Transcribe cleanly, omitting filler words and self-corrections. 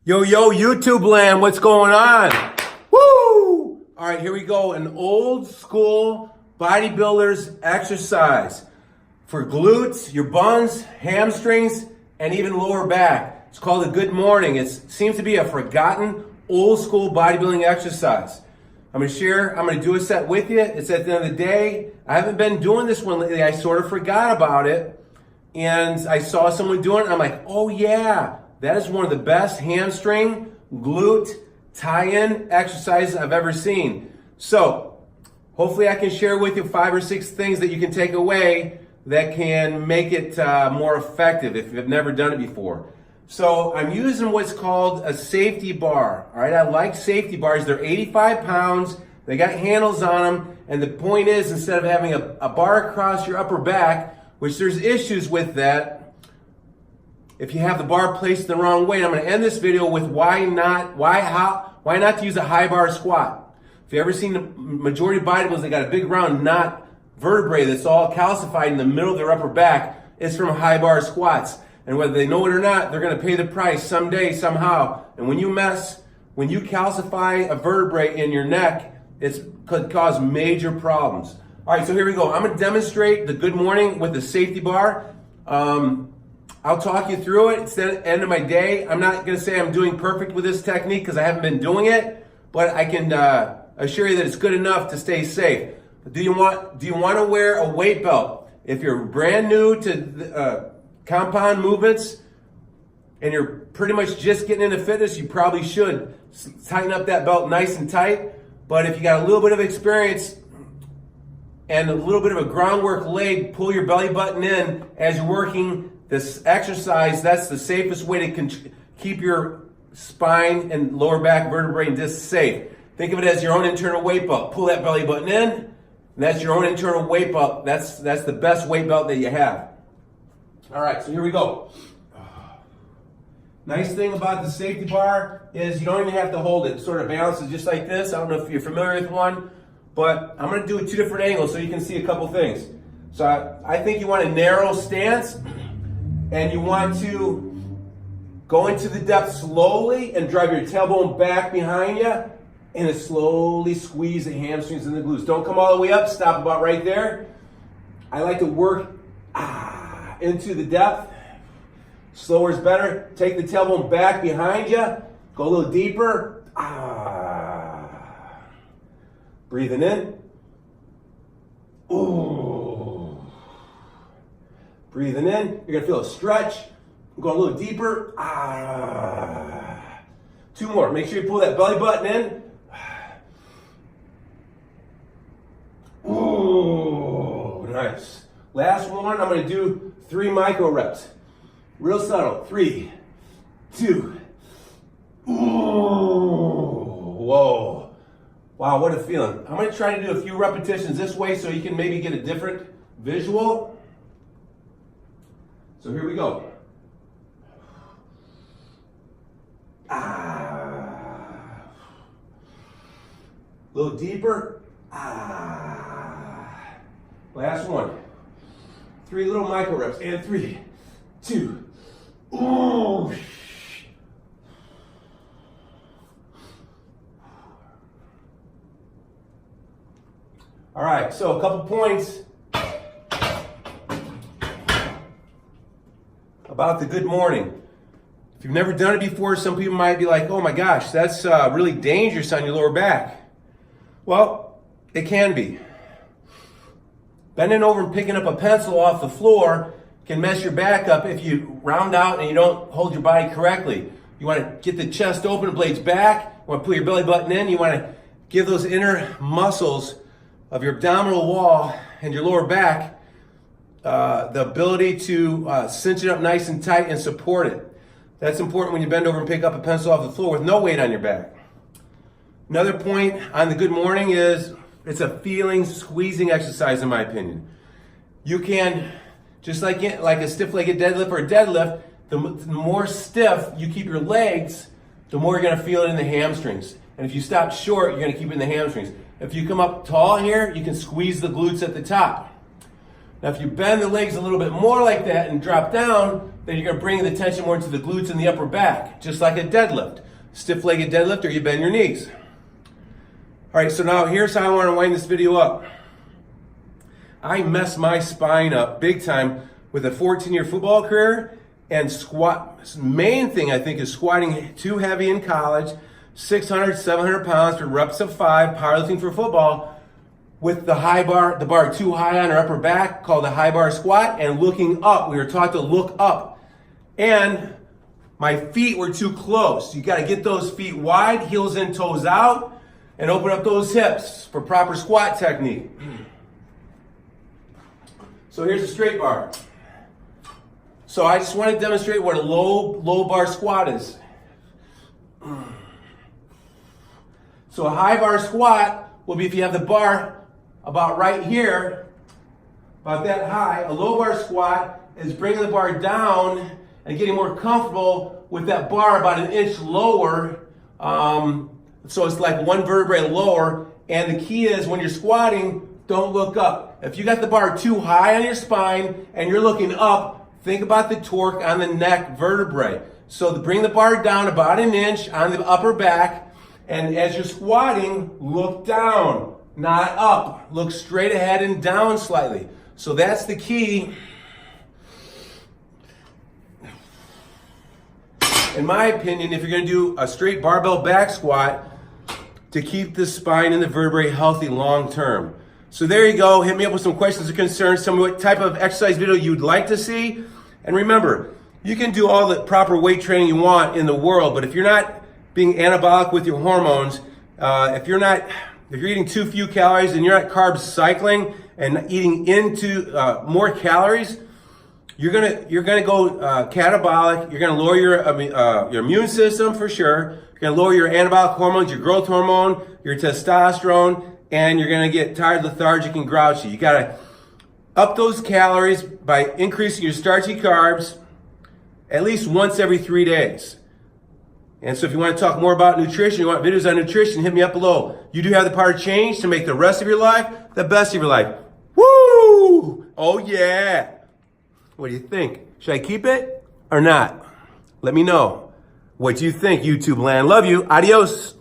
Yo, YouTube land, what's going on? Woo! All right, here we go. An old school bodybuilder's exercise for glutes, your buns, hamstrings, and even lower back. It's called a good morning. It seems to be a forgotten old school bodybuilding exercise. I'm going to do a set with you. It's at the end of the day. I haven't been doing this one lately. I sort of forgot about it. And I saw someone doing it. And I'm like, oh yeah. That is one of the best hamstring, glute, tie-in exercises I've ever seen. So, hopefully I can share with you 5 or 6 things that you can take away that can make it more effective if you've never done it before. So, I'm using what's called a safety bar. All right, I like safety bars. They're 85 pounds. They got handles on them. And the point is, instead of having a bar across your upper back, which there's issues with that, if you have the bar placed the wrong way. I'm going to end this video with why not to use a high bar squat. If you've ever seen the majority of bodybuilders, they got a big round knot vertebrae that's all calcified in the middle of their upper back. It's from high bar squats. And whether they know it or not, they're going to pay the price someday, somehow. And when you calcify a vertebrae in your neck, it could cause major problems. All right, so here we go. I'm going to demonstrate the good morning with the safety bar. I'll talk you through it. It's the end of my day. I'm not going to say I'm doing perfect with this technique because I haven't been doing it, but I can assure you that it's good enough to stay safe. Do you want to wear a weight belt? If you're brand new to compound movements and you're pretty much just getting into fitness, you probably should tighten up that belt nice and tight. But if you got a little bit of experience and a little bit of a groundwork leg, pull your belly button in as you're working this exercise. That's the safest way to keep your spine and lower back vertebrae and discs safe. Think of it as your own internal weight belt. Pull that belly button in, and that's your own internal weight belt. That's the best weight belt that you have. All right, so here we go. Nice thing about the safety bar is you don't even have to hold it. It sort of balances just like this. I don't know if you're familiar with one, but I'm going to do it 2 different angles so you can see a couple things. So I think you want a narrow stance. And you want to go into the depth slowly and drive your tailbone back behind you and slowly squeeze the hamstrings and the glutes. Don't come all the way up, stop about right there. I like to work into the depth. Slower is better. Take the tailbone back behind you. Go a little deeper. Breathing in. Ooh. Breathing in, you're gonna feel a stretch. Go a little deeper. 2 more. Make sure you pull that belly button in. Ooh, nice. Last one, I'm gonna do 3 micro reps. Real subtle. 3, 2. Ooh, whoa. Wow, what a feeling. I'm gonna try to do a few repetitions this way so you can maybe get a different visual. So here we go. A little deeper. Last one. 3 little micro reps. And 3, 2. Ooh. All right, so a couple points about the good morning. If you've never done it before, some people might be like, oh my gosh, that's really dangerous on your lower back. Well, it can be. Bending over and picking up a pencil off the floor can mess your back up if you round out and you don't hold your body correctly. You want to get the chest open, the blades back. You want to pull your belly button in. You want to give those inner muscles of your abdominal wall and your lower back the ability to cinch it up nice and tight and support it. That's important when you bend over and pick up a pencil off the floor with no weight on your back. Another point on the good morning is it's a feeling squeezing exercise in my opinion. You can, just like a stiff-legged deadlift or a deadlift, the more stiff you keep your legs, the more you're going to feel it in the hamstrings. And if you stop short, you're going to keep it in the hamstrings. If you come up tall here, you can squeeze the glutes at the top. Now, if you bend the legs a little bit more like that and drop down, then you're going to bring the tension more into the glutes and the upper back, just like a deadlift. Stiff-legged deadlift, or you bend your knees. All right, so now here's how I want to wind this video up. I messed my spine up big time with a 14-year football career, and main thing I think is squatting too heavy in college, 600, 700 pounds for reps of 5, powerlifting for football, with the bar too high on our upper back, called the high bar squat, and looking up. We were taught to look up. And my feet were too close. You got to get those feet wide, heels in, toes out, and open up those hips for proper squat technique. So here's a straight bar. So I just want to demonstrate what a low bar squat is. So a high bar squat will be if you have the bar about right here, about that high. A low bar squat is bringing the bar down and getting more comfortable with that bar about an inch lower. So it's like one vertebrae lower. And the key is when you're squatting, don't look up. If you got the bar too high on your spine and you're looking up, think about the torque on the neck vertebrae. So bring the bar down about an inch on the upper back. And as you're squatting, look down, not up. Look straight ahead and down slightly. So that's the key. In my opinion, if you're going to do a straight barbell back squat, to keep the spine and the vertebrae healthy long term. So there you go. Hit me up with some questions or concerns. Tell me what type of exercise video you'd like to see. And remember, you can do all the proper weight training you want in the world, but if you're not being anabolic with your hormones, if you're eating too few calories and you're not carb cycling and eating into more calories, you're gonna go catabolic. You're gonna lower your immune system for sure. You're gonna lower your anabolic hormones, your growth hormone, your testosterone, and you're gonna get tired, lethargic, and grouchy. You gotta up those calories by increasing your starchy carbs at least once every 3 days. And so if you want to talk more about nutrition, you want videos on nutrition, hit me up below. You do have the power to change to make the rest of your life the best of your life. Woo! Oh yeah! What do you think? Should I keep it or not? Let me know. What do you think, YouTube land? Love you. Adios.